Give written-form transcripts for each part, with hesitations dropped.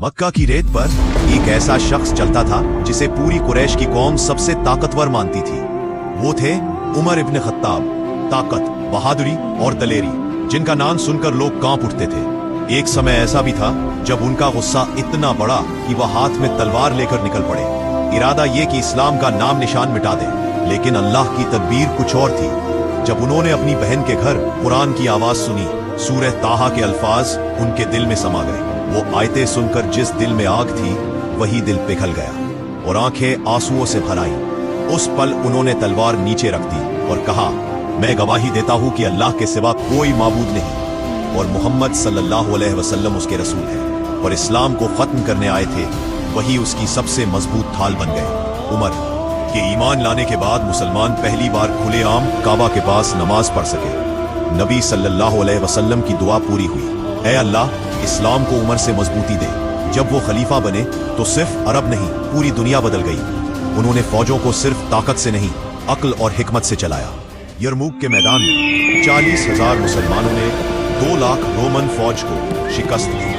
मक्का की रेत पर एक ऐसा शख्स चलता था जिसे पूरी कुरैश की कौम सबसे ताकतवर मानती थी। वो थे उमर इब्न खत्ताब। ताकत, बहादुरी और दलेरी, जिनका नाम सुनकर लोग कांप उठते थे। एक समय ऐसा भी था जब उनका गुस्सा इतना बड़ा कि वह हाथ में तलवार लेकर निकल पड़े। इरादा ये कि इस्लाम का नाम निशान मिटा दे, लेकिन अल्लाह की तदबीर कुछ और थी। जब उन्होंने अपनी बहन के घर कुरान की आवाज सुनी, सूरह ताहा के अल्फाज उनके दिल में समा गए। वो आयतें सुनकर जिस दिल में आग थी वही दिल पिघल गया और आंखें आंसुओं से भर आईं। उस पल उन्होंने तलवार नीचे रख दी और कहा, मैं गवाही देता हूं कि अल्लाह के सिवा कोई माबूद नहीं और मोहम्मद सल्लल्लाहु अलैहि वसल्लम उसके रसूल हैं और इस्लाम को खत्म करने आए थे। वही उसकी सबसे मजबूत ढाल बन गए। उमर के ईमान लाने के बाद मुसलमान पहली बार खुलेआम काबा के पास नमाज पढ़ सके। नबी सल्लल्लाहु अलैहि वसल्लम की दुआ पूरी हुई, ऐ अल्लाह, इस्लाम को उमर से मजबूती दे। जब वो खलीफा बने तो सिर्फ अरब नहीं, पूरी दुनिया बदल गई। उन्होंने फौजों को सिर्फ ताकत से नहीं, अक्ल और हिकमत से चलाया। यरमूक के मैदान में 40,000 मुसलमानों ने 2 लाख रोमन फौज को शिकस्त दी।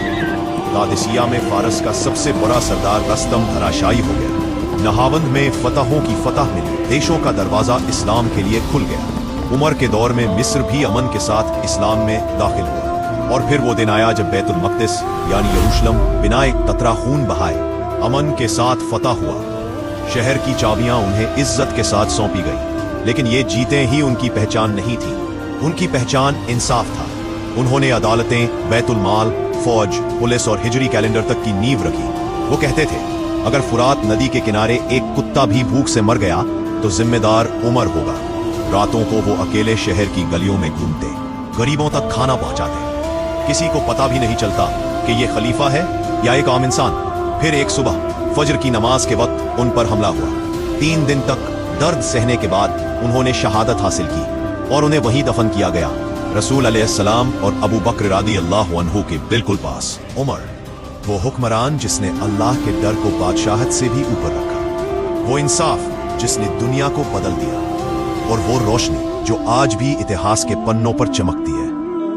कादिसिया में फारस का सबसे बड़ा सरदार रस्तम धराशायी हो गया। नहावंद में फतहों की फतह मिली। देशों का दरवाजा इस्लाम के लिए खुल गया। उमर के दौर में मिस्र भी अमन के साथ इस्लाम में दाखिल हुआ। और फिर वो दिन आया जब बैतुल मक़दिस यानी यरूशलेम बिना एक कतरा खून बहाए अमन के साथ फतह हुआ। शहर की चाबियां उन्हें इज्जत के साथ सौंपी गई। लेकिन ये जीते ही उनकी पहचान नहीं थी। उनकी पहचान इंसाफ था। उन्होंने अदालतें, बैतुल माल, फौज, पुलिस और हिजरी कैलेंडर तक की नींव रखी। वो कहते थे, अगर फुरात नदी के किनारे एक कुत्ता भी भूख से मर गया तो जिम्मेदार उमर होगा। रातों को वो अकेले शहर की गलियों में घूमते, गरीबों तक खाना पहुंचाते। किसी को पता भी नहीं चलता कि ये खलीफा है या एक आम इंसान। फिर एक सुबह फजर की नमाज के वक्त उन पर हमला हुआ। 3 दिन तक दर्द सहने के बाद उन्होंने शहादत हासिल की और उन्हें वहीं दफन किया गया, रसूल अलैहिस्सलाम और अबू बकर रज़ियल्लाहु अन्हु के बिल्कुल पास। उमर, वो हुक्मरान जिसने अल्लाह के डर को बादशाहत से भी ऊपर रखा। वो इंसाफ जिसने दुनिया को बदल दिया। और वो रोशनी जो आज भी इतिहास के पन्नों पर चमकती है।